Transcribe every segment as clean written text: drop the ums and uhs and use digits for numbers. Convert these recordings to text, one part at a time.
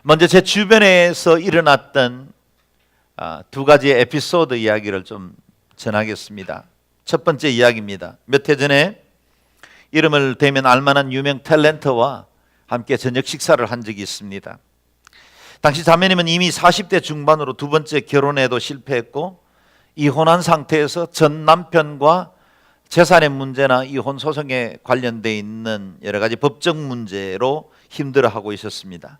먼저 제 주변에서 일어났던 두 가지의 에피소드 이야기를 좀 전하겠습니다. 첫 번째 이야기입니다. 몇 해 전에 이름을 대면 알만한 유명 탤런트와 함께 저녁 식사를 한 적이 있습니다. 당시 자매님은 이미 40대 중반으로 두 번째 결혼에도 실패했고 이혼한 상태에서 전 남편과 재산의 문제나 이혼 소송에 관련되어 있는 여러 가지 법적 문제로 힘들어하고 있었습니다.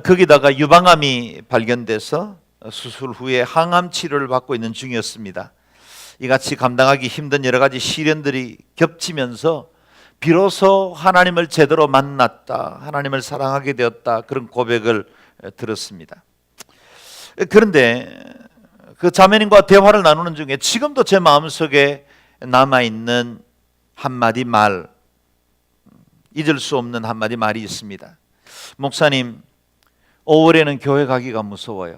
거기다가 유방암이 발견돼서 수술 후에 항암 치료를 받고 있는 중이었습니다. 이같이 감당하기 힘든 여러 가지 시련들이 겹치면서 비로소 하나님을 제대로 만났다, 하나님을 사랑하게 되었다, 그런 고백을 들었습니다. 그런데 그 자매님과 대화를 나누는 중에 지금도 제 마음속에 남아있는 한마디 말, 잊을 수 없는 한마디 말이 있습니다. 목사님, 5월에는 교회 가기가 무서워요.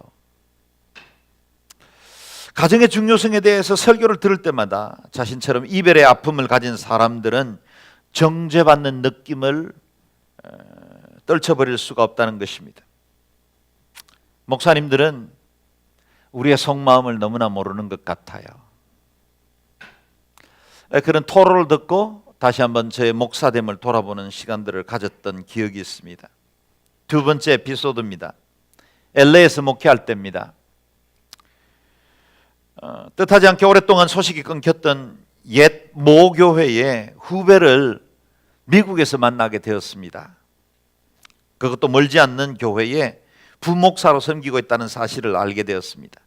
가정의 중요성에 대해서 설교를 들을 때마다 자신처럼 이별의 아픔을 가진 사람들은 정죄받는 느낌을 떨쳐버릴 수가 없다는 것입니다. 목사님들은 우리의 속마음을 너무나 모르는 것 같아요. 그런 토로를 듣고 다시 한번 저의 목사됨을 돌아보는 시간들을 가졌던 기억이 있습니다. 두 번째 에피소드입니다. LA에서 목회할 때입니다. 뜻하지 않게 오랫동안 소식이 끊겼던 옛 모교회의 후배를 미국에서 만나게 되었습니다. 그것도 멀지 않는 교회에 부목사로 섬기고 있다는 사실을 알게 되었습니다.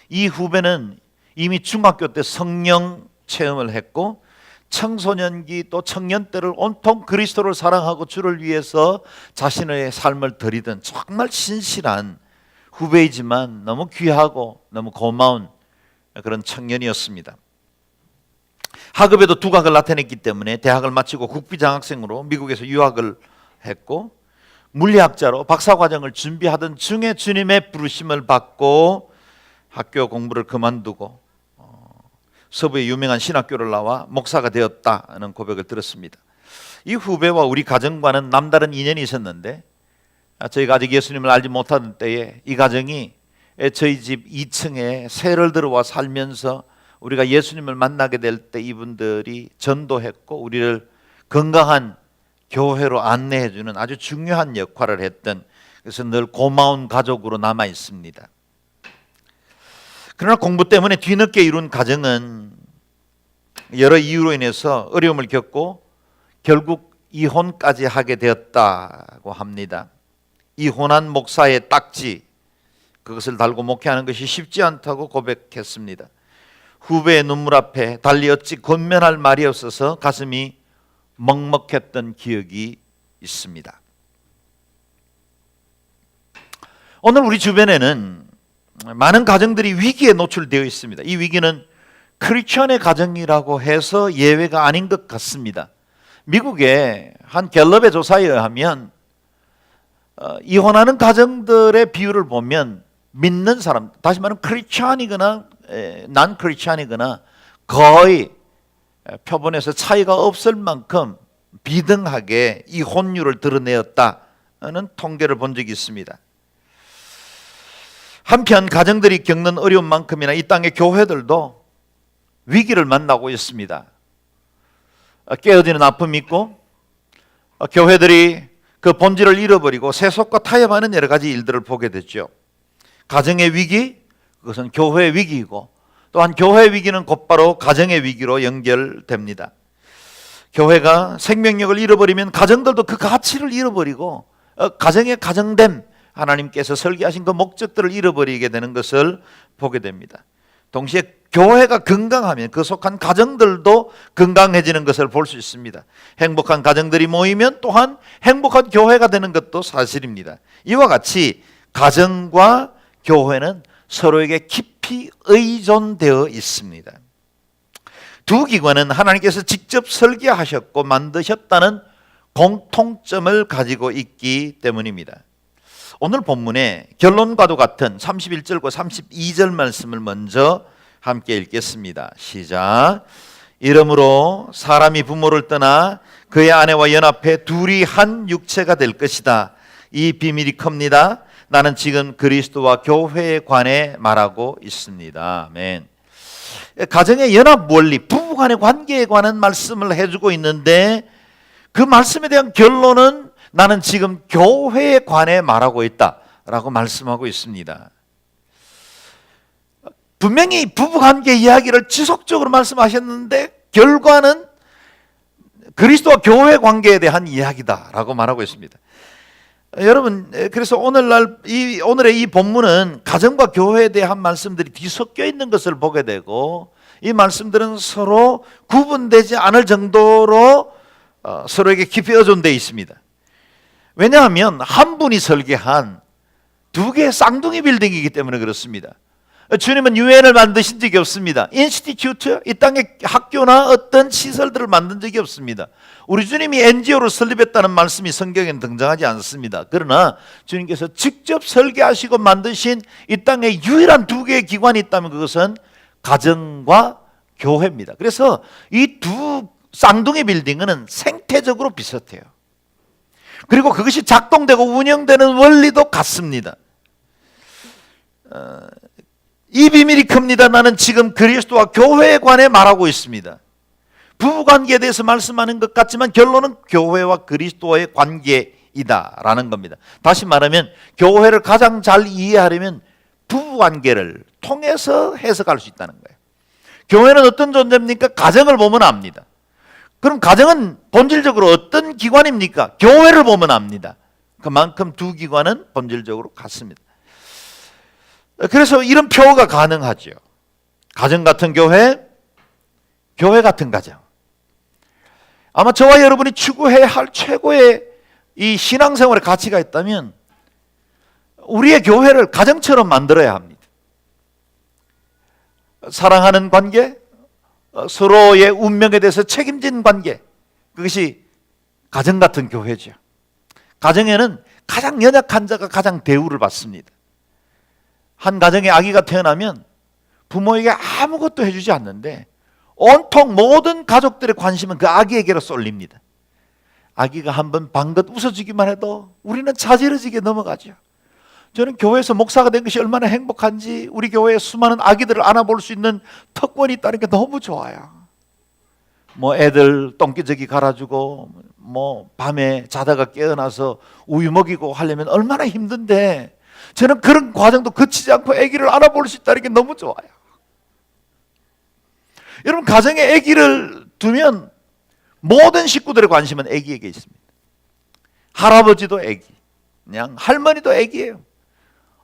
이 후배는 이미 중학교 때 성령 체험을 했고 청소년기 또 청년 때를 온통 그리스도를 사랑하고 주를 위해서 자신의 삶을 드리던 정말 신실한 후배이지만 너무 귀하고 너무 고마운 그런 청년이었습니다. 학업에도 두각을 나타냈기 때문에 대학을 마치고 국비장학생으로 미국에서 유학을 했고 물리학자로 박사과정을 준비하던 중에 주님의 부르심을 받고 학교 공부를 그만두고 서부의 유명한 신학교를 나와 목사가 되었다는 고백을 들었습니다. 이 후배와 우리 가정과는 남다른 인연이 있었는데 저희가 아직 예수님을 알지 못하던 때에 이 가정이 저희 집 2층에 새를 들어와 살면서 우리가 예수님을 만나게 될 때 이분들이 전도했고 우리를 건강한 교회로 안내해 주는 아주 중요한 역할을 했던, 그래서 늘 고마운 가족으로 남아 있습니다. 그러나 공부 때문에 뒤늦게 이룬 가정은 여러 이유로 인해서 어려움을 겪고 결국 이혼까지 하게 되었다고 합니다. 이혼한 목사의 딱지, 그것을 달고 목회하는 것이 쉽지 않다고 고백했습니다. 후배의 눈물 앞에 달리 어찌 권면할 말이 없어서 가슴이 먹먹했던 기억이 있습니다. 오늘 우리 주변에는 많은 가정들이 위기에 노출되어 있습니다. 이 위기는 크리스천의 가정이라고 해서 예외가 아닌 것 같습니다. 미국의 한 갤럽의 조사에 의하면 이혼하는 가정들의 비율을 보면 믿는 사람, 다시 말하면 크리스천이거나 난 크리스천이거나 거의 표본에서 차이가 없을 만큼 비등하게 이혼율을 드러내었다는 통계를 본 적이 있습니다. 한편 가정들이 겪는 어려움만큼이나 이 땅의 교회들도 위기를 만나고 있습니다. 깨어지는 아픔이 있고 교회들이 그 본질을 잃어버리고 세속과 타협하는 여러 가지 일들을 보게 됐죠. 가정의 위기, 그것은 교회의 위기이고 또한 교회의 위기는 곧바로 가정의 위기로 연결됩니다. 교회가 생명력을 잃어버리면 가정들도 그 가치를 잃어버리고 가정의 가정됨, 하나님께서 설계하신 그 목적들을 잃어버리게 되는 것을 보게 됩니다. 동시에 교회가 건강하면 그 속한 가정들도 건강해지는 것을 볼 수 있습니다. 행복한 가정들이 모이면 또한 행복한 교회가 되는 것도 사실입니다. 이와 같이 가정과 교회는 서로에게 깊이 의존되어 있습니다. 두 기관은 하나님께서 직접 설계하셨고 만드셨다는 공통점을 가지고 있기 때문입니다. 오늘 본문의 결론과도 같은 31절과 32절 말씀을 먼저 함께 읽겠습니다. 시작. 이러므로 사람이 부모를 떠나 그의 아내와 연합해 둘이 한 육체가 될 것이다. 이 비밀이 큽니다. 나는 지금 그리스도와 교회에 관해 말하고 있습니다. 아멘. 가정의 연합 원리, 부부 간의 관계에 관한 말씀을 해주고 있는데 그 말씀에 대한 결론은 나는 지금 교회에 관해 말하고 있다라고 말씀하고 있습니다. 분명히 부부관계 이야기를 지속적으로 말씀하셨는데 결과는 그리스도와 교회 관계에 대한 이야기다라고 말하고 있습니다. 여러분, 그래서 오늘의 이 본문은 가정과 교회에 대한 말씀들이 뒤섞여 있는 것을 보게 되고 이 말씀들은 서로 구분되지 않을 정도로 서로에게 깊이 의존되어 있습니다. 왜냐하면 한 분이 설계한 두 개의 쌍둥이 빌딩이기 때문에 그렇습니다. 주님은 유엔을 만드신 적이 없습니다. 인스티튜트, 이 땅에 학교나 어떤 시설들을 만든 적이 없습니다. 우리 주님이 NGO를 설립했다는 말씀이 성경에는 등장하지 않습니다. 그러나 주님께서 직접 설계하시고 만드신 이 땅에 유일한 두 개의 기관이 있다면 그것은 가정과 교회입니다. 그래서 이 두 쌍둥이 빌딩은 생태적으로 비슷해요. 그리고 그것이 작동되고 운영되는 원리도 같습니다. 이 비밀이 큽니다. 나는 지금 그리스도와 교회에 관해 말하고 있습니다. 부부관계에 대해서 말씀하는 것 같지만 결론은 교회와 교회의 관계이다라는 겁니다. 다시 말하면 교회를 가장 잘 이해하려면 부부관계를 통해서 해석할 수 있다는 거예요. 교회는 어떤 존재입니까? 가정을 보면 압니다. 그럼 가정은 본질적으로 어떤 기관입니까? 교회를 보면 압니다. 그만큼 두 기관은 본질적으로 같습니다. 그래서 이런 표가 가능하죠. 가정 같은 교회, 교회 같은 가정. 아마 저와 여러분이 추구해야 할 최고의 이 신앙생활의 가치가 있다면 우리의 교회를 가정처럼 만들어야 합니다. 사랑하는 관계, 서로의 운명에 대해서 책임진 관계, 그것이 가정 같은 교회죠. 가정에는 가장 연약한 자가 가장 대우를 받습니다. 한 가정에 아기가 태어나면 부모에게 아무것도 해주지 않는데 온통 모든 가족들의 관심은 그 아기에게로 쏠립니다. 아기가 한번 방긋 웃어주기만 해도 우리는 자지러지게 넘어가죠. 저는 교회에서 목사가 된 것이 얼마나 행복한지, 우리 교회에 수많은 아기들을 안아볼 수 있는 특권이 있다는 게 너무 좋아요. 뭐 애들 똥기저귀 갈아주고 뭐 밤에 자다가 깨어나서 우유 먹이고 하려면 얼마나 힘든데 저는 그런 과정도 거치지 않고 아기를 안아볼 수 있다는 게 너무 좋아요. 여러분, 가정에 아기를 두면 모든 식구들의 관심은 아기에게 있습니다. 할아버지도 아기, 그냥 할머니도 아기예요.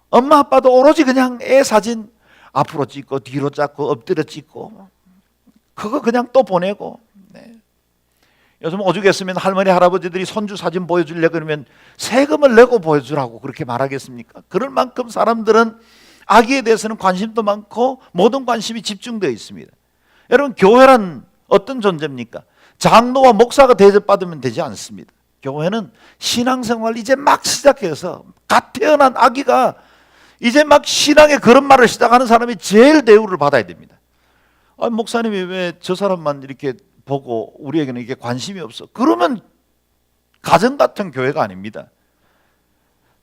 엄마 아빠도 오로지 그냥 애 사진 앞으로 찍고 뒤로 잡고 엎드려 찍고 그거 그냥 또 보내고. 네. 요즘 오죽했으면 할머니 할아버지들이 손주 사진 보여주려고 그러면 세금을 내고 보여주라고 그렇게 말하겠습니까? 그럴 만큼 사람들은 아기에 대해서는 관심도 많고 모든 관심이 집중되어 있습니다. 여러분, 교회란 어떤 존재입니까? 장로와 목사가 대접받으면 되지 않습니다. 교회는 신앙생활 이제 막 시작해서 갓 태어난 아기가 이제 막 신앙의 걸음마를 시작하는 사람이 제일 대우를 받아야 됩니다. 목사님이 왜 저 사람만 이렇게 보고 우리에게는 이게 관심이 없어? 그러면 가정 같은 교회가 아닙니다.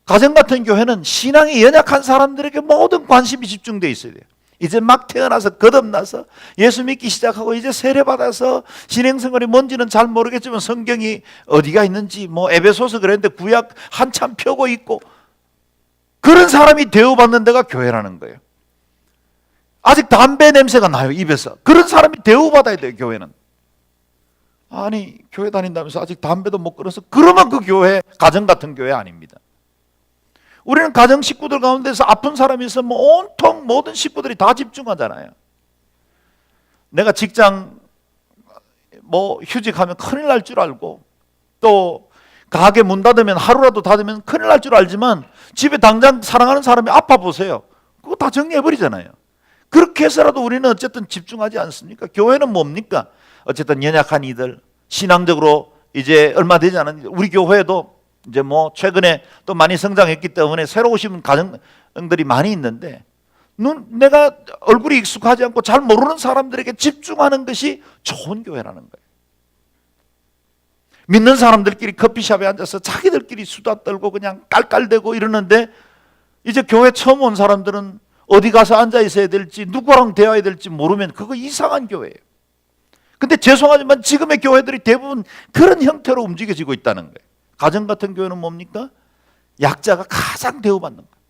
가정 같은 교회는 신앙이 연약한 사람들에게 모든 관심이 집중되어 있어야 돼요. 이제 막 태어나서 거듭나서 예수 믿기 시작하고 이제 세례받아서 신앙생활이 뭔지는 잘 모르겠지만 성경이 어디가 있는지 뭐 에베소서 그랬는데 구약 한참 펴고 있고 그런 사람이 대우받는 데가 교회라는 거예요. 아직 담배 냄새가 나요, 입에서. 그런 사람이 대우받아야 돼요, 교회는. 아니, 교회 다닌다면서 아직 담배도 못 끊어서, 그러면 그 교회 가정 같은 교회 아닙니다. 우리는 가정 식구들 가운데서 아픈 사람이 있으면 뭐 온통 모든 식구들이 다 집중하잖아요. 내가 직장 뭐 휴직하면 큰일 날 줄 알고, 또 가게 문 닫으면 하루라도 닫으면 큰일 날 줄 알지만 집에 당장 사랑하는 사람이 아파 보세요. 그거 다 정리해버리잖아요. 그렇게 해서라도 우리는 어쨌든 집중하지 않습니까? 교회는 뭡니까? 어쨌든 연약한 이들, 신앙적으로 이제 얼마 되지 않은 이들, 우리 교회도 이제 뭐 최근에 또 많이 성장했기 때문에 새로 오신 가정들이 많이 있는데 내가 얼굴이 익숙하지 않고 잘 모르는 사람들에게 집중하는 것이 좋은 교회라는 거예요. 믿는 사람들끼리 커피숍에 앉아서 자기들끼리 수다 떨고 그냥 깔깔대고 이러는데 이제 교회 처음 온 사람들은 어디 가서 앉아 있어야 될지 누구랑 대화해야 될지 모르면 그거 이상한 교회예요. 근데 죄송하지만 지금의 교회들이 대부분 그런 형태로 움직여지고 있다는 거예요. 가정 같은 교회는 뭡니까? 약자가 가장 대우받는 거예요.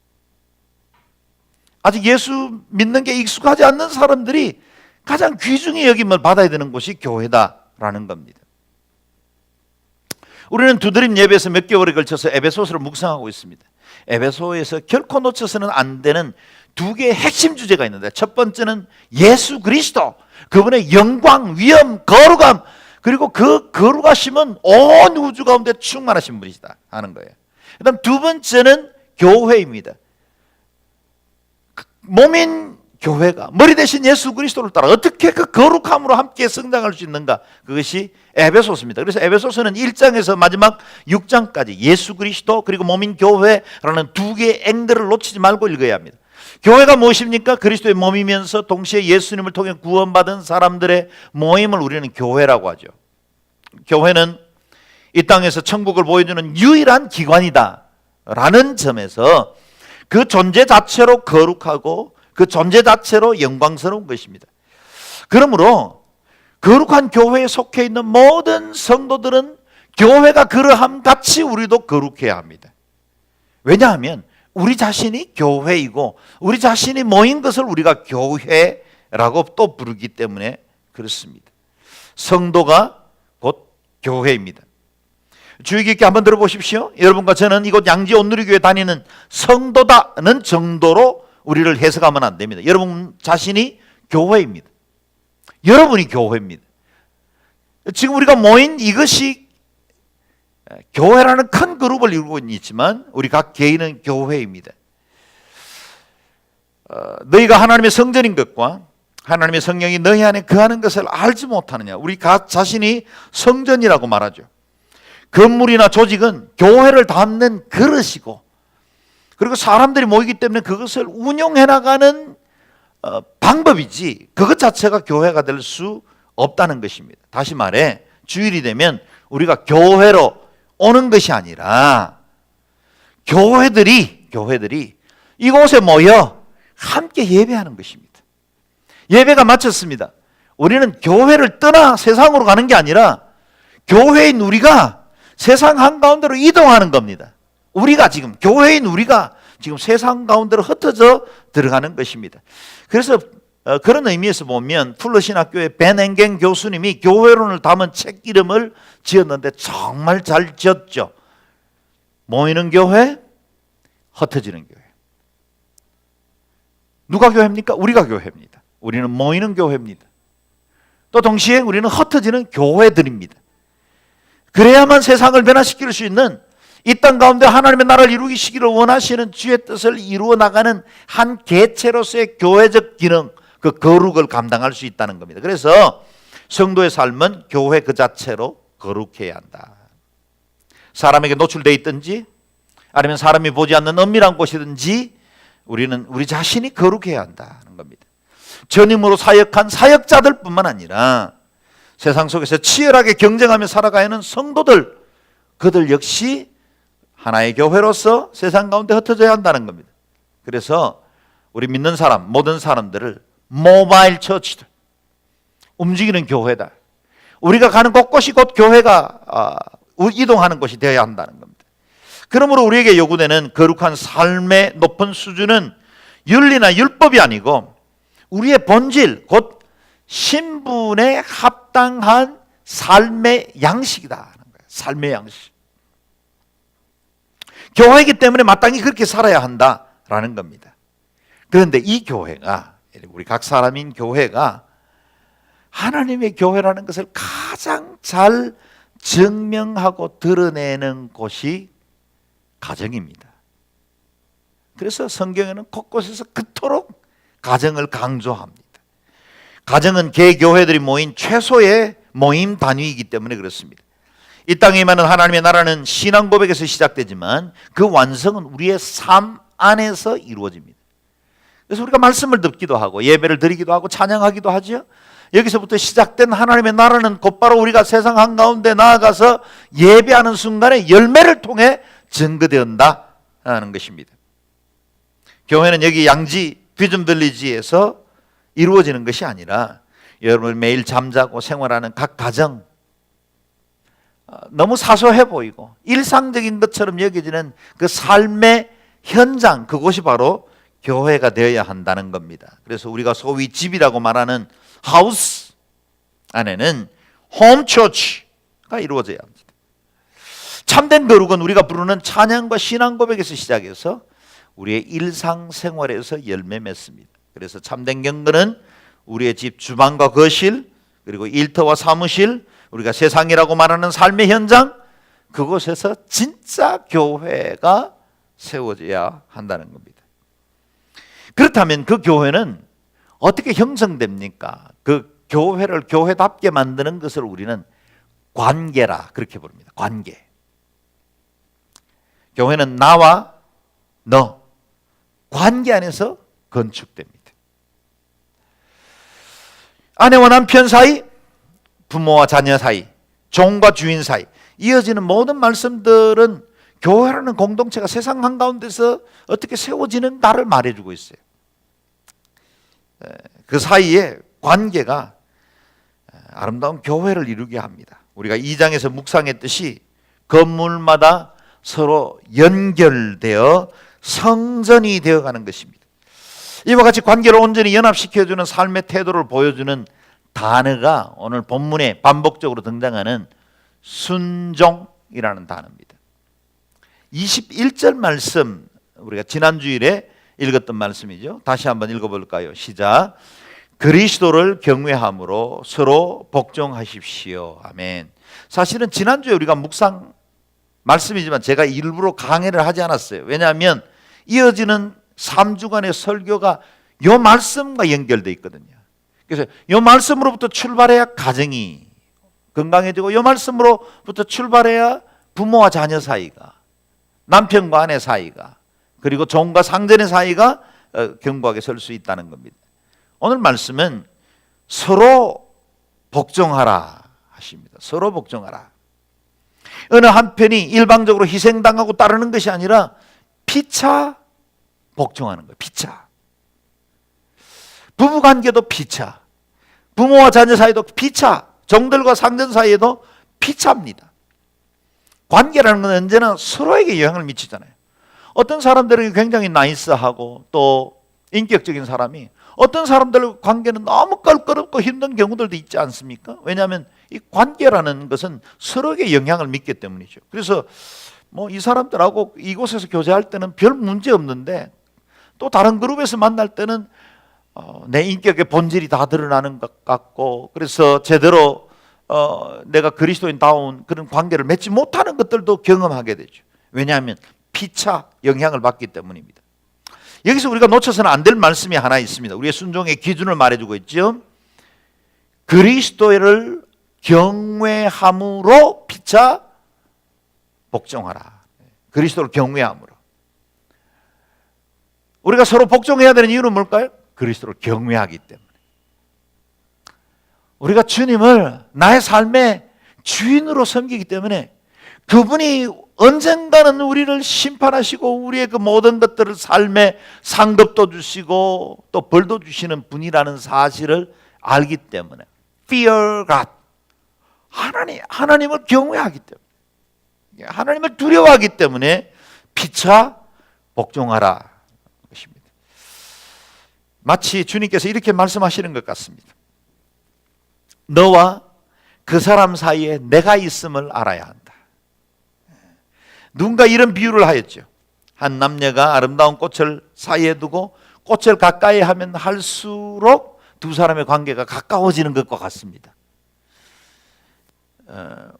아직 예수 믿는 게 익숙하지 않는 사람들이 가장 귀중히 여김을 받아야 되는 곳이 교회다라는 겁니다. 우리는 두드림 예배에서 몇 개월에 걸쳐서 에베소서를 묵상하고 있습니다. 에베소에서 결코 놓쳐서는 안 되는 두 개의 핵심 주제가 있는데, 첫 번째는 예수 그리스도, 그분의 영광, 위엄, 거룩함, 그리고 그 거룩하심은 온 우주 가운데 충만하신 분이시다 하는 거예요. 그 다음 두 번째는 교회입니다. 몸인 교회가 머리 대신 예수 그리스도를 따라 어떻게 그 거룩함으로 함께 성장할 수 있는가, 그것이 에베소서입니다. 그래서 에베소서는 1장에서 마지막 6장까지 예수 그리스도 그리고 몸인 교회라는 두 개의 앵글을 놓치지 말고 읽어야 합니다. 교회가 무엇입니까? 그리스도의 몸이면서 동시에 예수님을 통해 구원받은 사람들의 모임을 우리는 교회라고 하죠. 교회는 이 땅에서 천국을 보여주는 유일한 기관이다 라는 점에서 그 존재 자체로 거룩하고 그 존재 자체로 영광스러운 것입니다. 그러므로 거룩한 교회에 속해 있는 모든 성도들은 교회가 그러함 같이 우리도 거룩해야 합니다. 왜냐하면 우리 자신이 교회이고 우리 자신이 모인 것을 우리가 교회라고 또 부르기 때문에 그렇습니다. 성도가 곧 교회입니다. 주의 깊게 한번 들어보십시오. 여러분과 저는 이곳 양지 온누리교회 다니는 성도다는 정도로 우리를 해석하면 안 됩니다. 여러분 자신이 교회입니다. 여러분이 교회입니다. 지금 우리가 모인 이것이 교회라는 큰 그룹을 이루고 있지만 우리 각 개인은 교회입니다. 너희가 하나님의 성전인 것과 하나님의 성령이 너희 안에 거하는 것을 알지 못하느냐. 우리 각 자신이 성전이라고 말하죠. 건물이나 조직은 교회를 담는 그릇이고, 그리고 사람들이 모이기 때문에 그것을 운영해 나가는 방법이지 그것 자체가 교회가 될 수 없다는 것입니다. 다시 말해 주일이 되면 우리가 교회로 오는 것이 아니라 교회들이 이곳에 모여 함께 예배하는 것입니다. 예배가 마쳤습니다. 우리는 교회를 떠나 세상으로 가는 게 아니라 교회인 우리가 세상 한가운데로 이동하는 겁니다. 교회인 우리가 지금 세상 가운데로 흩어져 들어가는 것입니다. 그래서 그런 의미에서 보면 풀러신학교의 벤 앵갱 교수님이 교회론을 담은 책 이름을 지었는데 정말 잘 지었죠. 모이는 교회, 흩어지는 교회. 누가 교회입니까? 우리가 교회입니다. 우리는 모이는 교회입니다. 또 동시에 우리는 흩어지는 교회들입니다. 그래야만 세상을 변화시킬 수 있는, 이 땅 가운데 하나님의 나라를 이루시기를 원하시는 주의 뜻을 이루어 나가는 한 개체로서의 교회적 기능, 그 거룩을 감당할 수 있다는 겁니다. 그래서 성도의 삶은 교회 그 자체로 거룩해야 한다. 사람에게 노출되어 있든지 아니면 사람이 보지 않는 은밀한 곳이든지 우리는 우리 자신이 거룩해야 한다는 겁니다. 전임으로 사역한 사역자들 뿐만 아니라 세상 속에서 치열하게 경쟁하며 살아가야 하는 성도들, 그들 역시 하나의 교회로서 세상 가운데 흩어져야 한다는 겁니다. 그래서 우리 믿는 사람, 모든 사람들을 모바일 처치들, 움직이는 교회다. 우리가 가는 곳곳이 곧 교회가 이동하는 곳이 되어야 한다는 겁니다. 그러므로 우리에게 요구되는 거룩한 삶의 높은 수준은 윤리나 율법이 아니고 우리의 본질, 곧 신분에 합당한 삶의 양식이다. 삶의 양식. 교회이기 때문에 마땅히 그렇게 살아야 한다라는 겁니다. 그런데 이 교회가, 우리 각 사람인 교회가 하나님의 교회라는 것을 가장 잘 증명하고 드러내는 곳이 가정입니다. 그래서 성경에는 곳곳에서 그토록 가정을 강조합니다. 가정은 개교회들이 모인 최소의 모임 단위이기 때문에 그렇습니다. 이 땅에 임하는 하나님의 나라는 신앙 고백에서 시작되지만 그 완성은 우리의 삶 안에서 이루어집니다. 그래서 우리가 말씀을 듣기도 하고 예배를 드리기도 하고 찬양하기도 하죠. 여기서부터 시작된 하나님의 나라는 곧바로 우리가 세상 한가운데 나아가서 예배하는 순간에 열매를 통해 증거되었다 하는 것입니다. 교회는 여기 양지 비전 빌리지에서 이루어지는 것이 아니라 여러분 매일 잠자고 생활하는 각 가정, 너무 사소해 보이고 일상적인 것처럼 여겨지는 그 삶의 현장, 그곳이 바로 교회가 되어야 한다는 겁니다. 그래서 우리가 소위 집이라고 말하는 하우스 안에는 홈처치가 이루어져야 합니다. 참된 거룩은 우리가 부르는 찬양과 신앙 고백에서 시작해서 우리의 일상생활에서 열매 맺습니다. 그래서 참된 경건은 우리의 집 주방과 거실, 그리고 일터와 사무실, 우리가 세상이라고 말하는 삶의 현장, 그곳에서 진짜 교회가 세워져야 한다는 겁니다. 그렇다면 그 교회는 어떻게 형성됩니까? 그 교회를 교회답게 만드는 것을 우리는 관계라 그렇게 부릅니다. 관계. 교회는 나와 너, 관계 안에서 건축됩니다. 아내와 남편 사이, 부모와 자녀 사이, 종과 주인 사이, 이어지는 모든 말씀들은 교회라는 공동체가 세상 한가운데서 어떻게 세워지는가를 말해주고 있어요. 그 사이에 관계가 아름다운 교회를 이루게 합니다. 우리가 2장에서 묵상했듯이 건물마다 서로 연결되어 성전이 되어가는 것입니다. 이와 같이 관계를 온전히 연합시켜주는 삶의 태도를 보여주는 단어가 오늘 본문에 반복적으로 등장하는 순종이라는 단어입니다. 21절 말씀, 우리가 지난주일에 읽었던 말씀이죠. 다시 한번 읽어볼까요? 시작. 그리스도를 경외함으로 서로 복종하십시오. 아멘. 사실은 지난주에 우리가 묵상 말씀이지만 제가 일부러 강해를 하지 않았어요. 왜냐하면 이어지는 3주간의 설교가 이 말씀과 연결되어 있거든요. 그래서 이 말씀으로부터 출발해야 가정이 건강해지고, 이 말씀으로부터 출발해야 부모와 자녀 사이가, 남편과 아내 사이가, 그리고 종과 상전의 사이가 견고하게 설 수 있다는 겁니다. 오늘 말씀은 서로 복종하라 하십니다. 서로 복종하라. 어느 한편이 일방적으로 희생당하고 따르는 것이 아니라 피차 복종하는 거예요. 피차. 부부관계도 피차, 부모와 자녀 사이도 피차, 종들과 상전 사이에도 피차입니다. 관계라는 건 언제나 서로에게 영향을 미치잖아요. 어떤 사람들은 굉장히 나이스하고 또 인격적인 사람이 어떤 사람들과 관계는 너무 껄끄럽고 힘든 경우들도 있지 않습니까? 왜냐하면 이 관계라는 것은 서로에게 영향을 미치기 때문이죠. 그래서 이 사람들하고 이곳에서 교제할 때는 별 문제 없는데 또 다른 그룹에서 만날 때는 내 인격의 본질이 다 드러나는 것 같고, 그래서 제대로 내가 그리스도인다운 그런 관계를 맺지 못하는 것들도 경험하게 되죠. 왜냐하면 피차 영향을 받기 때문입니다. 여기서 우리가 놓쳐서는 안 될 말씀이 하나 있습니다. 우리의 순종의 기준을 말해주고 있죠. 그리스도를 경외함으로 피차 복종하라. 그리스도를 경외함으로. 우리가 서로 복종해야 되는 이유는 뭘까요? 그리스도를 경외하기 때문에. 우리가 주님을 나의 삶의 주인으로 섬기기 때문에 그분이 언젠가는 우리를 심판하시고 우리의 그 모든 것들을 삶의 상급도 주시고 또 벌도 주시는 분이라는 사실을 알기 때문에 fear God, 하나님을 경외하기 때문에, 하나님을 두려워하기 때문에 피차 복종하라 것입니다. 마치 주님께서 이렇게 말씀하시는 것 같습니다. 너와 그 사람 사이에 내가 있음을 알아야 한다. 누군가 이런 비유를 하였죠. 한 남녀가 아름다운 꽃을 사이에 두고 꽃을 가까이 하면 할수록 두 사람의 관계가 가까워지는 것과 같습니다.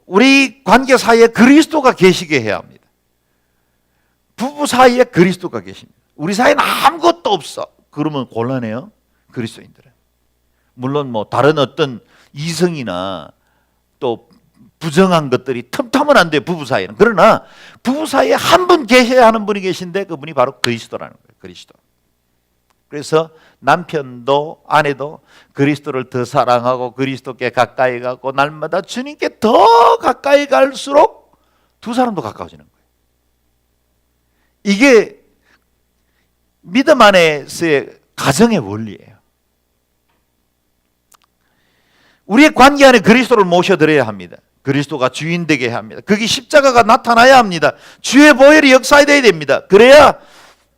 우리 관계 사이에 그리스도가 계시게 해야 합니다. 부부 사이에 그리스도가 계십니다. 우리 사이에는 아무것도 없어. 그러면 곤란해요. 그리스도인들은. 물론 다른 어떤 이성이나 또 부정한 것들이 틈타면 안 돼요. 부부 사이에는. 그러나 부부 사이에 한 분 계셔야 하는 분이 계신데 그분이 바로 그리스도라는 거예요. 그리스도. 그래서 남편도 아내도 그리스도를 더 사랑하고 그리스도께 가까이 가고 날마다 주님께 더 가까이 갈수록 두 사람도 가까워지는 거예요. 이게 믿음 안에서의 가정의 원리예요. 우리의 관계 안에 그리스도를 모셔드려야 합니다. 그리스도가 주인 되게 해야 합니다. 거기 십자가가 나타나야 합니다. 주의 보혈이 역사해야 됩니다. 그래야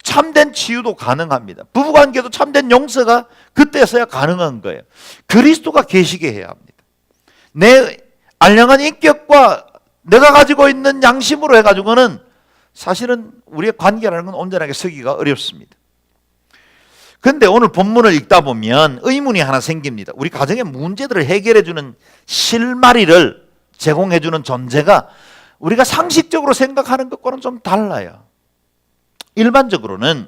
참된 치유도 가능합니다. 부부관계도 참된 용서가 그때서야 가능한 거예요. 그리스도가 계시게 해야 합니다. 내 알량한 인격과 내가 가지고 있는 양심으로 해가지고는 사실은 우리의 관계라는 건 온전하게 서기가 어렵습니다. 그런데 오늘 본문을 읽다 보면 의문이 하나 생깁니다. 우리 가정의 문제들을 해결해주는 실마리를 제공해주는 존재가 우리가 상식적으로 생각하는 것과는 좀 달라요. 일반적으로는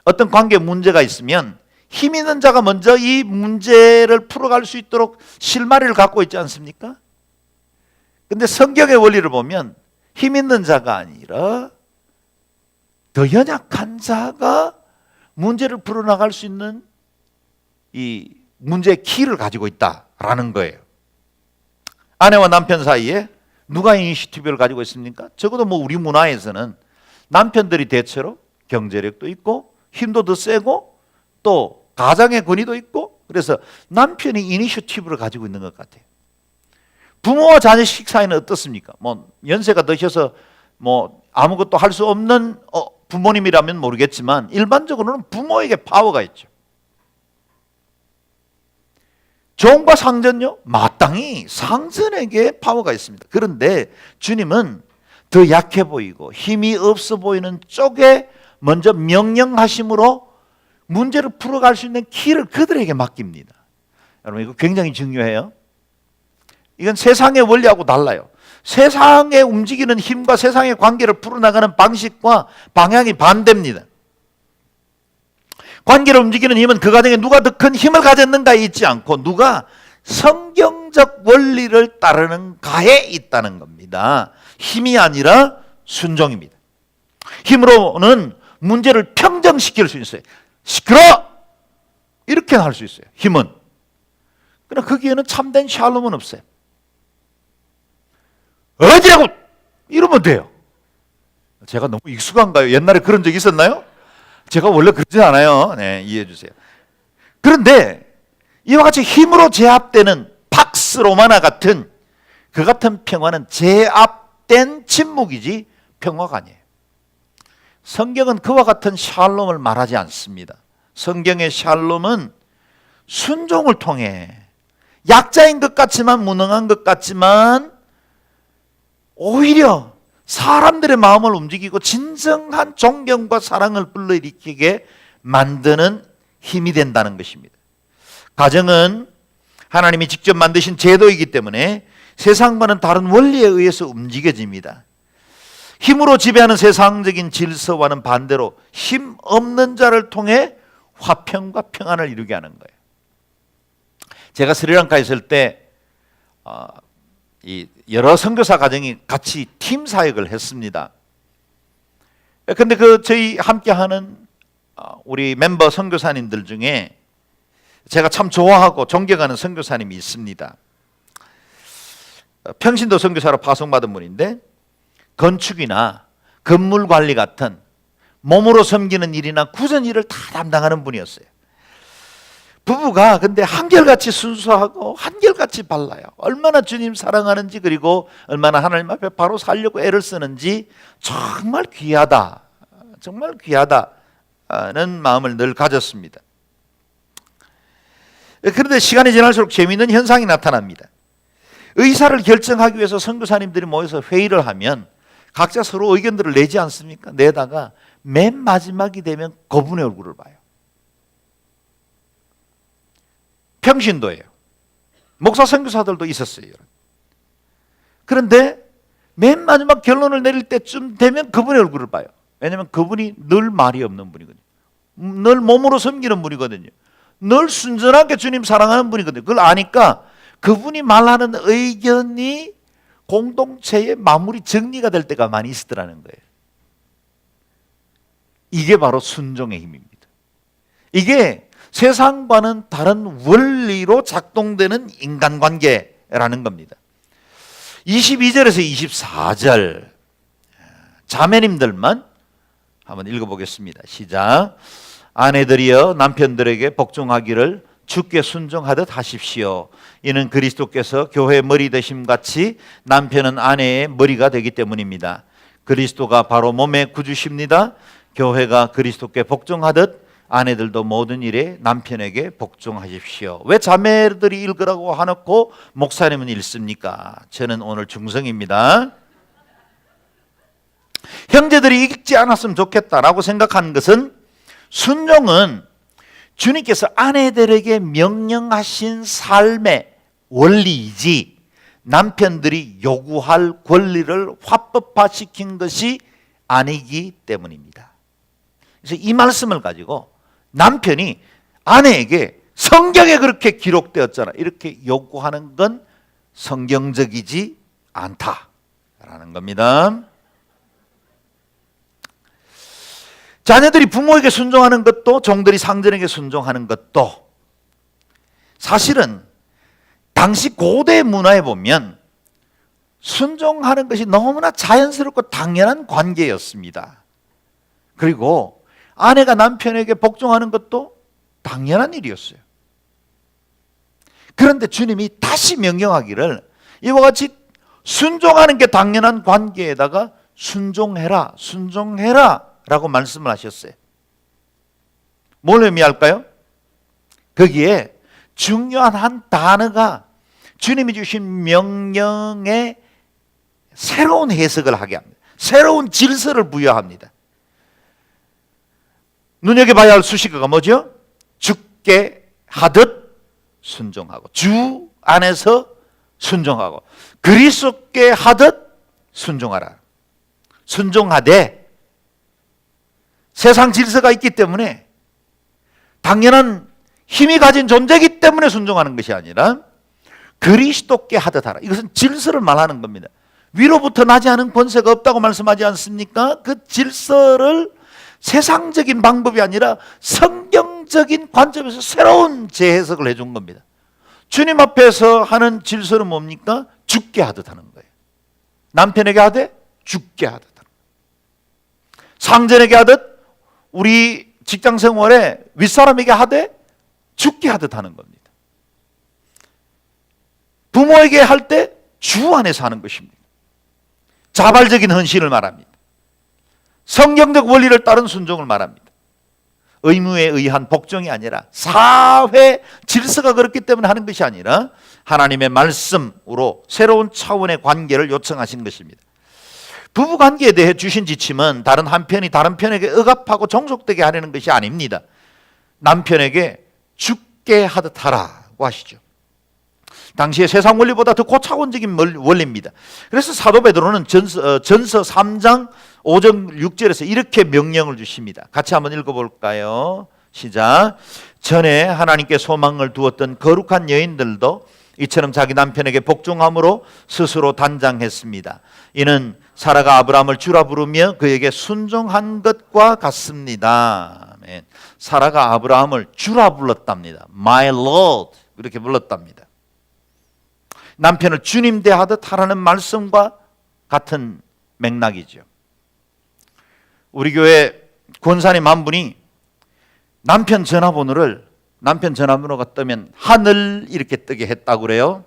어떤 관계에 문제가 있으면 힘 있는 자가 먼저 이 문제를 풀어갈 수 있도록 실마리를 갖고 있지 않습니까? 근데 성경의 원리를 보면 힘 있는 자가 아니라 더 연약한 자가 문제를 풀어나갈 수 있는 이 문제의 키를 가지고 있다라는 거예요. 아내와 남편 사이에 누가 이니시티브를 가지고 있습니까? 적어도 뭐 우리 문화에서는 남편들이 대체로 경제력도 있고 힘도 더 세고 또 가장의 권위도 있고 그래서 남편이 이니시티브를 가지고 있는 것 같아요. 부모와 자식 사이는 어떻습니까? 뭐 연세가 드셔서 뭐 아무것도 할 수 없는 부모님이라면 모르겠지만 일반적으로는 부모에게 파워가 있죠. 종과 상전요? 마땅히 상전에게 파워가 있습니다. 그런데 주님은 더 약해 보이고 힘이 없어 보이는 쪽에 먼저 명령하심으로 문제를 풀어갈 수 있는 키를 그들에게 맡깁니다. 여러분 이거 굉장히 중요해요. 이건 세상의 원리하고 달라요. 세상에 움직이는 힘과 세상의 관계를 풀어나가는 방식과 방향이 반대입니다. 관계를 움직이는 힘은 그 가정에 누가 더 큰 힘을 가졌는가에 있지 않고 누가 성경적 원리를 따르는가에 있다는 겁니다. 힘이 아니라 순종입니다. 힘으로는 문제를 평정시킬 수 있어요. 시끄러! 이렇게 할 수 있어요. 힘은. 그러나 거기에는 참된 샬롬은 없어요. 어디라고! 이러면 돼요. 제가 너무 익숙한가요? 옛날에 그런 적 있었나요? 제가 원래 그러지 않아요. 네, 이해해 주세요. 그런데 이와 같이 힘으로 제압되는 팍스 로마나 같은 그 같은 평화는 제압된 침묵이지 평화가 아니에요. 성경은 그와 같은 샬롬을 말하지 않습니다. 성경의 샬롬은 순종을 통해 약자인 것 같지만 무능한 것 같지만 오히려 사람들의 마음을 움직이고 진정한 존경과 사랑을 불러일으키게 만드는 힘이 된다는 것입니다. 가정은 하나님이 직접 만드신 제도이기 때문에 세상과는 다른 원리에 의해서 움직여집니다. 힘으로 지배하는 세상적인 질서와는 반대로 힘 없는 자를 통해 화평과 평안을 이루게 하는 거예요. 제가 스리랑카에 있을 때 여러 선교사 가정이 같이 팀 사역을 했습니다. 그런데 저희 함께하는 우리 멤버 선교사님들 중에 제가 참 좋아하고 존경하는 선교사님이 있습니다. 평신도 선교사로 파송받은 분인데 건축이나 건물 관리 같은 몸으로 섬기는 일이나 구전 일을 다 담당하는 분이었어요. 부부가 근데 한결같이 순수하고 한결같이 발라요. 얼마나 주님 사랑하는지 그리고 얼마나 하나님 앞에 바로 살려고 애를 쓰는지 정말 귀하다. 정말 귀하다는 마음을 늘 가졌습니다. 그런데 시간이 지날수록 재미있는 현상이 나타납니다. 의사를 결정하기 위해서 선교사님들이 모여서 회의를 하면 각자 서로 의견들을 내지 않습니까? 내다가 맨 마지막이 되면 그분의 얼굴을 봐요. 평신도예요. 목사 선교사들도 있었어요. 그런데 맨 마지막 결론을 내릴 때쯤 되면 그분의 얼굴을 봐요. 왜냐하면 그분이 늘 말이 없는 분이거든요. 늘 몸으로 섬기는 분이거든요. 늘 순전하게 주님 사랑하는 분이거든요. 그걸 아니까 그분이 말하는 의견이 공동체의 마무리 정리가 될 때가 많이 있었더라는 거예요. 이게 바로 순종의 힘입니다. 이게 세상과는 다른 원리로 작동되는 인간관계라는 겁니다. 22절에서 24절 자매님들만 한번 읽어보겠습니다. 시작. 아내들이여 남편들에게 복종하기를 주께 순종하듯 하십시오. 이는 그리스도께서 교회의 머리 되심 같이 남편은 아내의 머리가 되기 때문입니다. 그리스도가 바로 몸의 구주십니다. 교회가 그리스도께 복종하듯 아내들도 모든 일에 남편에게 복종하십시오. 왜 자매들이 읽으라고 하놓고 목사님은 읽습니까? 저는 오늘 중성입니다. 형제들이 읽지 않았으면 좋겠다라고 생각하는 것은 순종은 주님께서 아내들에게 명령하신 삶의 원리이지 남편들이 요구할 권리를 화법화시킨 것이 아니기 때문입니다. 그래서 이 말씀을 가지고 남편이 아내에게 성경에 그렇게 기록되었잖아 이렇게 요구하는 건 성경적이지 않다라는 겁니다. 자녀들이 부모에게 순종하는 것도 종들이 상전에게 순종하는 것도 사실은 당시 고대 문화에 보면 순종하는 것이 너무나 자연스럽고 당연한 관계였습니다. 그리고 아내가 남편에게 복종하는 것도 당연한 일이었어요. 그런데 주님이 다시 명령하기를 이와 같이 순종하는 게 당연한 관계에다가 순종해라, 순종해라 라고 말씀을 하셨어요. 뭘 의미할까요? 거기에 중요한 한 단어가 주님이 주신 명령에 새로운 해석을 하게 합니다. 새로운 질서를 부여합니다. 눈여겨봐야 할 수식어가 뭐죠? 주께 하듯 순종하고 주 안에서 순종하고 그리스도께 하듯 순종하라. 순종하되 세상 질서가 있기 때문에 당연한 힘이 가진 존재이기 때문에 순종하는 것이 아니라 그리스도께 하듯 하라. 이것은 질서를 말하는 겁니다. 위로부터 나지 않은 권세가 없다고 말씀하지 않습니까? 그 질서를 세상적인 방법이 아니라 성경적인 관점에서 새로운 재해석을 해준 겁니다. 주님 앞에서 하는 질서는 뭡니까? 죽게 하듯 하는 거예요. 남편에게 하되 죽게 하듯 하는 거예요. 상전에게 하듯 우리 직장 생활에 윗사람에게 하되 죽게 하듯 하는 겁니다. 부모에게 할 때 주 안에서 하는 것입니다. 자발적인 헌신을 말합니다. 성경적 원리를 따른 순종을 말합니다. 의무에 의한 복종이 아니라 사회 질서가 그렇기 때문에 하는 것이 아니라 하나님의 말씀으로 새로운 차원의 관계를 요청하신 것입니다. 부부관계에 대해 주신 지침은 다른 한 편이 다른 편에게 억압하고 종속되게 하려는 것이 아닙니다. 남편에게 죽게 하듯 하라고 하시죠. 당시의 세상 원리보다 더 고차원적인 원리입니다. 그래서 사도 베드로는 전서 3장 5절 6절에서 이렇게 명령을 주십니다. 같이 한번 읽어볼까요? 시작. 전에 하나님께 소망을 두었던 거룩한 여인들도 이처럼 자기 남편에게 복종함으로 스스로 단장했습니다. 이는 사라가 아브라함을 주라 부르며 그에게 순종한 것과 같습니다. 아멘. 사라가 아브라함을 주라 불렀답니다. My Lord 이렇게 불렀답니다. 남편을 주님 대하듯 하라는 말씀과 같은 맥락이죠. 우리 교회 권사님 한 분이 남편 전화번호가 뜨면 하늘 이렇게 뜨게 했다고 그래요.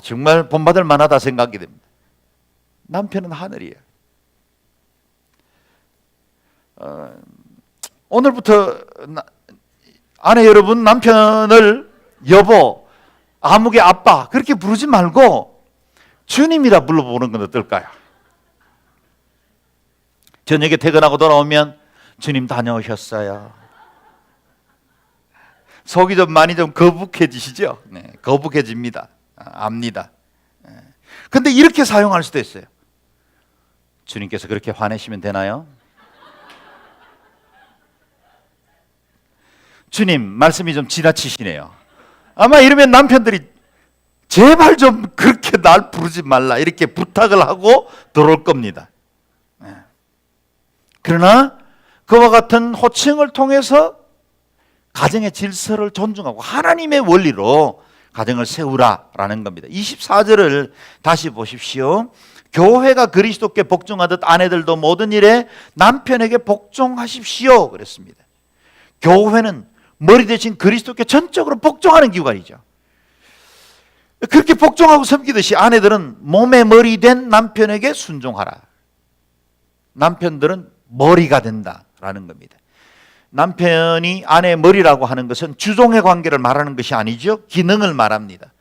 정말 본받을 만하다 생각이 됩니다. 남편은 하늘이에요. 오늘부터 아내 여러분 남편을 여보, 아무개 아빠 그렇게 부르지 말고 주님이라 불러보는 건 어떨까요? 저녁에 퇴근하고 돌아오면 주님 다녀오셨어요. 속이 좀 많이 좀 거북해지시죠? 네, 거북해집니다. 압니다. 근데 이렇게 사용할 수도 있어요. 주님께서 그렇게 화내시면 되나요? 주님, 말씀이 좀 지나치시네요. 아마 이러면 남편들이 제발 좀 그렇게 날 부르지 말라 이렇게 부탁을 하고 들어올 겁니다. 그러나 그와 같은 호칭을 통해서 가정의 질서를 존중하고 하나님의 원리로 가정을 세우라라는 겁니다. 24절을 다시 보십시오. 교회가 그리스도께 복종하듯 아내들도 모든 일에 남편에게 복종하십시오 그랬습니다. 교회는 머리 대신 그리스도께 전적으로 복종하는 기관이죠. 그렇게 복종하고 섬기듯이 아내들은 몸의 머리 된 남편에게 순종하라. 남편들은 머리가 된다라는 겁니다. 남편이 아내의 머리라고 하는 것은 주종의 관계를 말하는 것이 아니죠. 기능을 말합니다.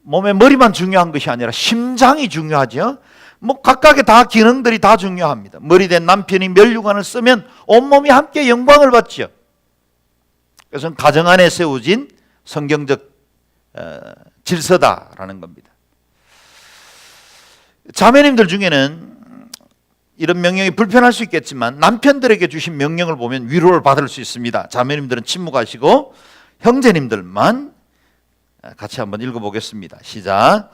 몸의 머리만 중요한 것이 아니라 심장이 중요하죠. 뭐 각각의 다 기능들이 다 중요합니다. 머리 된 남편이 면류관을 쓰면 온몸이 함께 영광을 받죠. 그것은 가정 안에 세워진 성경적 질서다라는 겁니다. 자매님들 중에는 이런 명령이 불편할 수 있겠지만 남편들에게 주신 명령을 보면 위로를 받을 수 있습니다. 자매님들은 침묵하시고 형제님들만 같이 한번 읽어보겠습니다. 시작.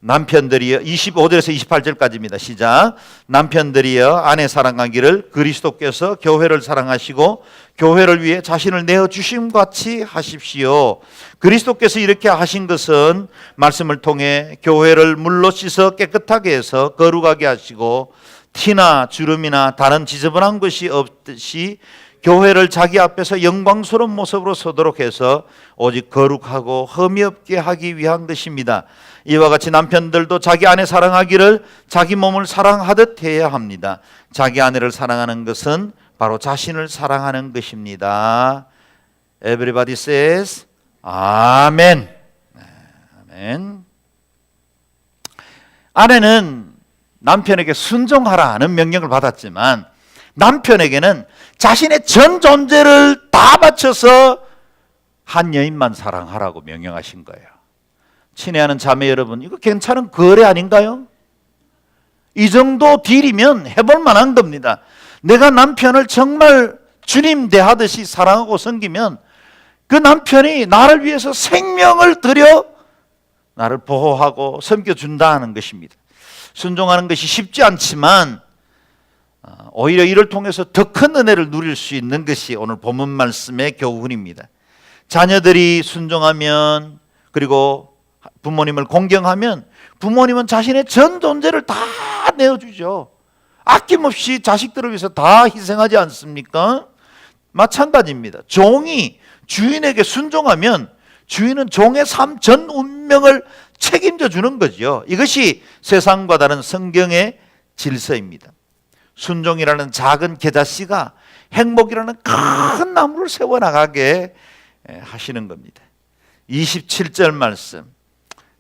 남편들이여, 25절에서 28절까지입니다. 시작. 남편들이여 아내 사랑하기를 그리스도께서 교회를 사랑하시고 교회를 위해 자신을 내어주심 같이 하십시오. 그리스도께서 이렇게 하신 것은 말씀을 통해 교회를 물로 씻어 깨끗하게 해서 거룩하게 하시고 티나 주름이나 다른 지저분한 것이 없듯이 교회를 자기 앞에서 영광스러운 모습으로 서도록 해서 오직 거룩하고 흠이 없게 하기 위한 것입니다. 이와 같이 남편들도 자기 아내 사랑하기를 자기 몸을 사랑하듯 해야 합니다. 자기 아내를 사랑하는 것은 바로 자신을 사랑하는 것입니다. Everybody says 아멘. 아멘. 아내는 남편에게 순종하라는 명령을 받았지만 남편에게는 자신의 전 존재를 다 바쳐서 한 여인만 사랑하라고 명령하신 거예요. 친애하는 자매 여러분, 이거 괜찮은 거래 아닌가요? 이 정도 딜이면 해볼 만한 겁니다. 내가 남편을 정말 주님 대하듯이 사랑하고 섬기면 그 남편이 나를 위해서 생명을 들여 나를 보호하고 섬겨준다는 것입니다. 순종하는 것이 쉽지 않지만 오히려 이를 통해서 더 큰 은혜를 누릴 수 있는 것이 오늘 본문 말씀의 교훈입니다. 자녀들이 순종하면, 그리고 부모님을 공경하면 부모님은 자신의 전 존재를 다 내어주죠. 아낌없이 자식들을 위해서 다 희생하지 않습니까? 마찬가지입니다. 종이 주인에게 순종하면 주인은 종의 삶 전 운명을 책임져 주는 거죠. 이것이 세상과 다른 성경의 질서입니다. 순종이라는 작은 겨자씨가 행복이라는 큰 나무를 세워나가게 하시는 겁니다. 27절 말씀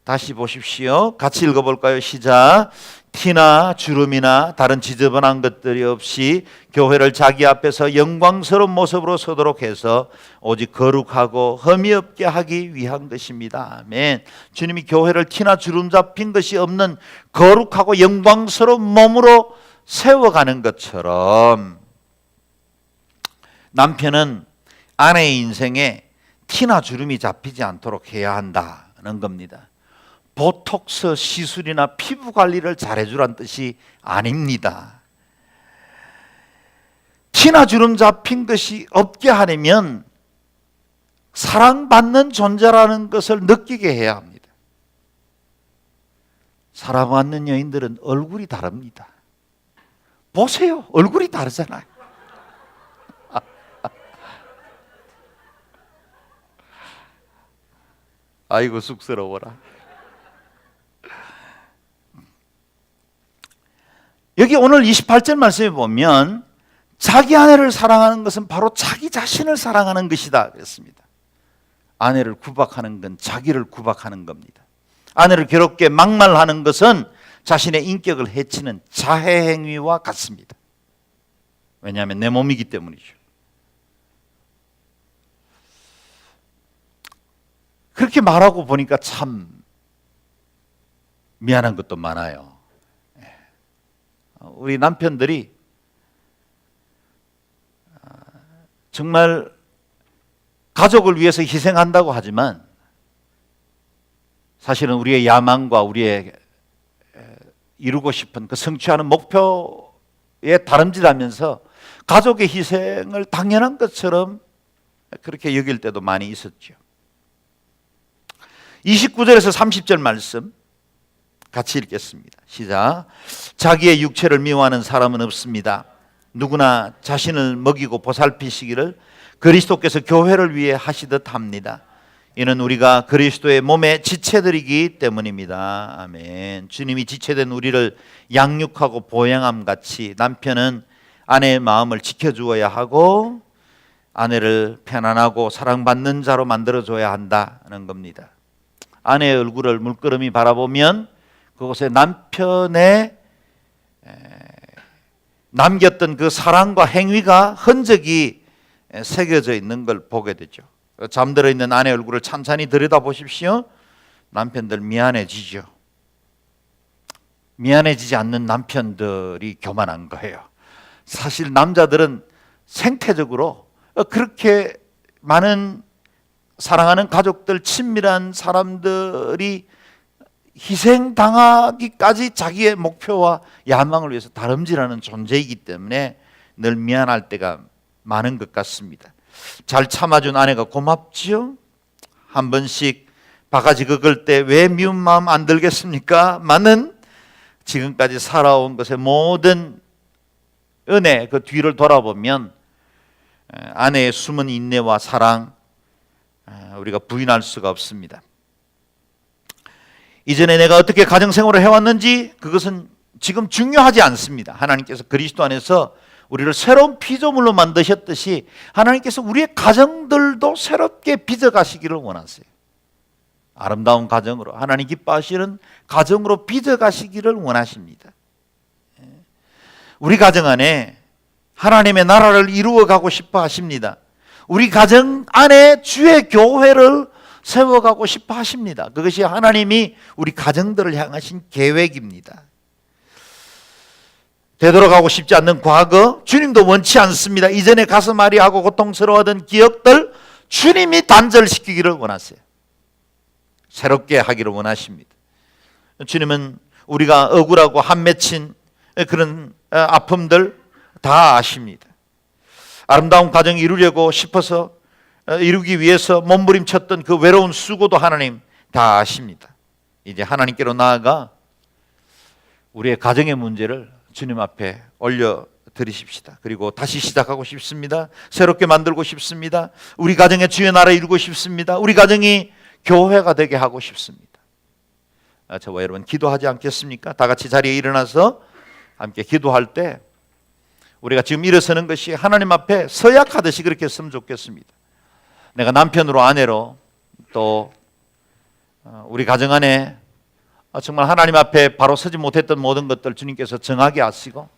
다시 보십시오. 같이 읽어볼까요? 시작. 티나 주름이나 다른 지저분한 것들이 없이 교회를 자기 앞에서 영광스러운 모습으로 서도록 해서 오직 거룩하고 흠이 없게 하기 위한 것입니다. 아멘. 주님이 교회를 티나 주름 잡힌 것이 없는 거룩하고 영광스러운 몸으로 세워가는 것처럼 남편은 아내의 인생에 티나 주름이 잡히지 않도록 해야 한다는 겁니다. 보톡스 시술이나 피부 관리를 잘해주란 뜻이 아닙니다. 티나 주름 잡힌 것이 없게 하려면 사랑받는 존재라는 것을 느끼게 해야 합니다. 사랑받는 여인들은 얼굴이 다릅니다. 보세요. 얼굴이 다르잖아요. 아이고 쑥스러워라. 여기 오늘 28절 말씀에 보면 자기 아내를 사랑하는 것은 바로 자기 자신을 사랑하는 것이다 그랬습니다. 아내를 구박하는 건 자기를 구박하는 겁니다. 아내를 괴롭게 막말하는 것은 자신의 인격을 해치는 자해 행위와 같습니다. 왜냐하면 내 몸이기 때문이죠. 그렇게 말하고 보니까 참 미안한 것도 많아요. 우리 남편들이 정말 가족을 위해서 희생한다고 하지만 사실은 우리의 야망과 우리의 이루고 싶은 그 성취하는 목표에 다름질하면서 가족의 희생을 당연한 것처럼 그렇게 여길 때도 많이 있었죠. 29절에서 30절 말씀 같이 읽겠습니다. 시작. 자기의 육체를 미워하는 사람은 없습니다. 누구나 자신을 먹이고 보살피시기를 그리스도께서 교회를 위해 하시듯 합니다. 이는 우리가 그리스도의 몸의 지체들이기 때문입니다. 아멘. 주님이 지체된 우리를 양육하고 보양함 같이 남편은 아내의 마음을 지켜주어야 하고 아내를 편안하고 사랑받는 자로 만들어줘야 한다는 겁니다. 아내의 얼굴을 물끄러미 바라보면 그곳에 남편의 남겼던 그 사랑과 행위가 흔적이 새겨져 있는 걸 보게 되죠. 잠들어 있는 아내 얼굴을 찬찬히 들여다보십시오. 남편들 미안해지죠. 미안해지지 않는 남편들이 교만한 거예요. 사실 남자들은 생태적으로 그렇게 많은 사랑하는 가족들, 친밀한 사람들이 희생당하기까지 자기의 목표와 야망을 위해서 다름질하는 존재이기 때문에 늘 미안할 때가 많은 것 같습니다. 잘 참아준 아내가 고맙지요? 한 번씩 바가지 긁을 때 왜 미운 마음 안 들겠습니까? 많은 지금까지 살아온 것의 모든 은혜 그 뒤를 돌아보면 아내의 숨은 인내와 사랑 우리가 부인할 수가 없습니다. 이전에 내가 어떻게 가정생활을 해왔는지 그것은 지금 중요하지 않습니다. 하나님께서 그리스도 안에서 우리를 새로운 피조물로 만드셨듯이 하나님께서 우리의 가정들도 새롭게 빚어가시기를 원하세요. 아름다운 가정으로, 하나님 기뻐하시는 가정으로 빚어가시기를 원하십니다. 우리 가정 안에 하나님의 나라를 이루어가고 싶어 하십니다. 우리 가정 안에 주의 교회를 세워가고 싶어 하십니다. 그것이 하나님이 우리 가정들을 향하신 계획입니다. 되돌아가고 싶지 않는 과거, 주님도 원치 않습니다. 이전에 가슴 아리하고 고통스러워하던 기억들 주님이 단절시키기를 원하세요. 새롭게 하기를 원하십니다. 주님은 우리가 억울하고 한 맺힌 그런 아픔들 다 아십니다. 아름다운 가정 이루려고 싶어서 이루기 위해서 몸부림쳤던 그 외로운 수고도 하나님 다 아십니다. 이제 하나님께로 나아가 우리의 가정의 문제를 주님 앞에 올려드리십시다. 그리고 다시 시작하고 싶습니다. 새롭게 만들고 싶습니다. 우리 가정의 주의 나라 이루고 싶습니다. 우리 가정이 교회가 되게 하고 싶습니다. 저와 여러분 기도하지 않겠습니까? 다 같이 자리에 일어나서 함께 기도할 때 우리가 지금 일어서는 것이 하나님 앞에 서약하듯이 그렇게 했으면 좋겠습니다. 내가 남편으로 아내로 또 우리 가정 안에 정말 하나님 앞에 바로 서지 못했던 모든 것들 주님께서 정하게 하시고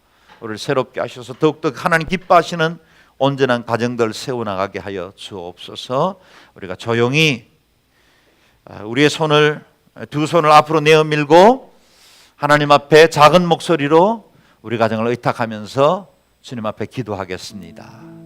우리를 새롭게 하셔서 더욱더 하나님 기뻐하시는 온전한 가정들 세워나가게 하여 주옵소서. 우리가 조용히 우리의 두 손을 앞으로 내어 밀고 하나님 앞에 작은 목소리로 우리 가정을 의탁하면서 주님 앞에 기도하겠습니다.